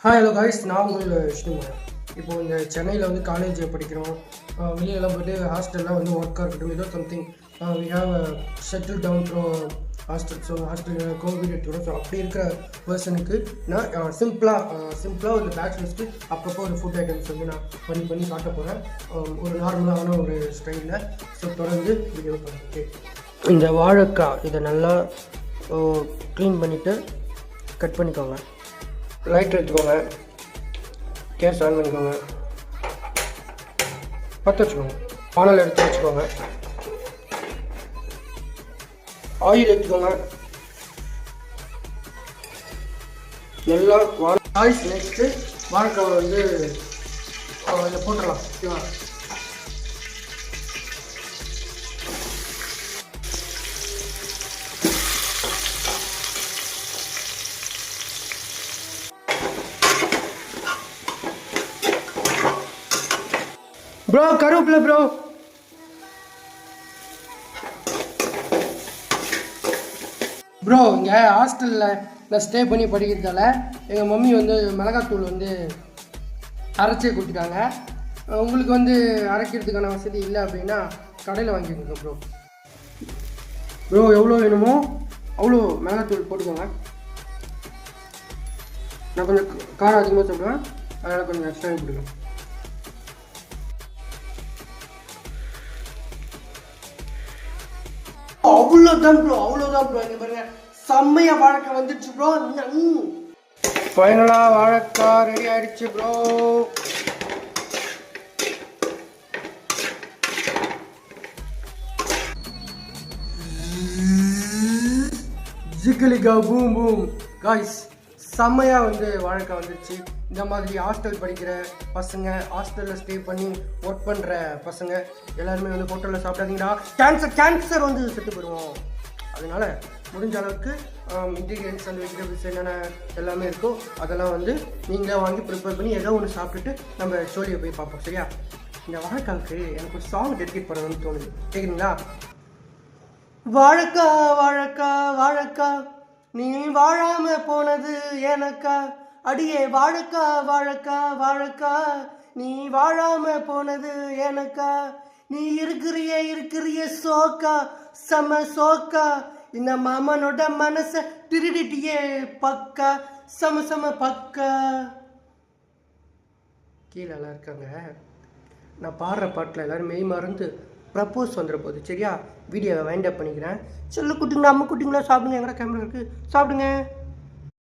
Hi hello guys, நான் உங்கள் விஷ்ணுமார். இப்போது இந்த சென்னையில் வந்து காலேஜ் படிக்கிறோம், வெளியெல்லாம் போய்ட்டு ஹாஸ்டல்லாம் வந்து ஒர்க்காக இருக்கட்டும், ஏதோ something we have settle down through hostel. So hostel covid எடுத்துக்கிறோம். ஸோ அப்படி இருக்கிற பர்சனுக்கு நான் சிம்பிளாக ஒரு பேச்சுலர்ஸ்க்கு அப்பப்போ ஒரு ஃபுட் ஐட்டம்ஸ் வந்து நான் பண்ணி காட்ட போகிறேன், ஒரு நார்மலான ஒரு ஸ்டைலில். ஸோ தொடர்ந்து வீடியோ பண்ணிட்டு இந்த வாழைக்காய் இதை நல்லா க்ளீன் பண்ணிவிட்டு கட் பண்ணிக்கோங்க. லைட் எடுத்துக்கோங்க, கேஸ் ஆன் பண்ணிக்கோங்க, பற்ற வச்சுக்கோங்க, பானல் எடுத்து வச்சுக்கோங்க, ஆயில் எடுத்துக்கோங்க, நல்லா ஆயில். நெக்ஸ்ட்டு வாழைக்காவை வந்து இதை போட்டுடலாம். ஓகேவா? ப்ரோ கருவேப்பிலை ப்ரோ இங்கே ஹாஸ்டலில் நான் ஸ்டே பண்ணி படிக்கிறதால எங்கள் மம்மி வந்து மிளகாத்தூள் வந்து அரைச்சே கொடுத்துட்டாங்க. உங்களுக்கு வந்து அரைக்கிறதுக்கான வசதி இல்லை அப்படின்னா கடையில் வாங்கிக்கோங்க ப்ரோ எவ்வளோ வேணுமோ அவ்வளோ மிளகாத்தூள் போட்டுக்கோங்க. நான் கொஞ்சம் காரம் அதிகமாக சாப்பிடுவேன், அதனால் கொஞ்சம் எக்ஸ்ட்ராவே போட்டுக்கோங்க. அவ்வளோதான் ப்ரோ இங்கே பாருங்க, செம்மையா வாழைக்காய் வந்துடுச்சு ப்ரோ. ஃபைனலாக வாழைக்காய் ரெடி ஆயிடுச்சு ப்ரோ. ஜிகிலிகா பூம் பூம் காய்ஸ், செம்மையாக வந்து வாழைக்காய் வந்துடுச்சு. இந்த மாதிரி ஹாஸ்டல் படிக்கிற பசங்க, ஹாஸ்டலில் ஸ்டே பண்ணி ஒர்க் பண்ணுற பசங்க எல்லாருமே வந்து ஹோட்டலில் சாப்பிடாதீங்கடா, கேன்சர் வந்து செத்து போயிடுவோம். அதனால் முடிஞ்ச அளவுக்கு இன்க்ரீடியன்ட்ஸ் அண்ட் வெஜிடபிள்ஸ் என்னென்ன எல்லாமே இருக்கோ அதெல்லாம் வந்து நீங்களே வாங்கி ப்ரிப்பேர் பண்ணி ஏதோ ஒன்று சாப்பிட்டுட்டு நம்ம ஷோலியை போய் பார்ப்போம். சரியா? இந்த வாழைக்காவுக்கு எனக்கு ஒரு சாங் டெடிகேட் பண்ணணும்னு தோணுது. கேட்குறீங்களா? வாழைக்கா வாழைக்கா வாழைக்கா நீ வாழாம போனது எனக்கா, அடியே வாழைக்கா வாழைக்கா வாழைக்கா நீ வாழாம போனது எனக்கா, நீ இருக்கிறிய சோக்கா செம சோக்கா, இந்த மாமனோட மனசை திருடிட்டியே பக்கா செம பக்கா. கீழே எல்லாம் இருக்காங்க, நான் பாடுற பாட்டில் எல்லோரும் மெய் மறந்து ப்ரப்போஸ் வந்துட போகுது. சரியா? வீடியோவை வைண்ட் அப் பண்ணிக்கிறேன். செல்ல குட்டிங்களா, அம்மா குட்டிங்களா, சாப்பிடுங்க. எங்கடா கேமரா இருக்குது? சாப்பிடுங்க.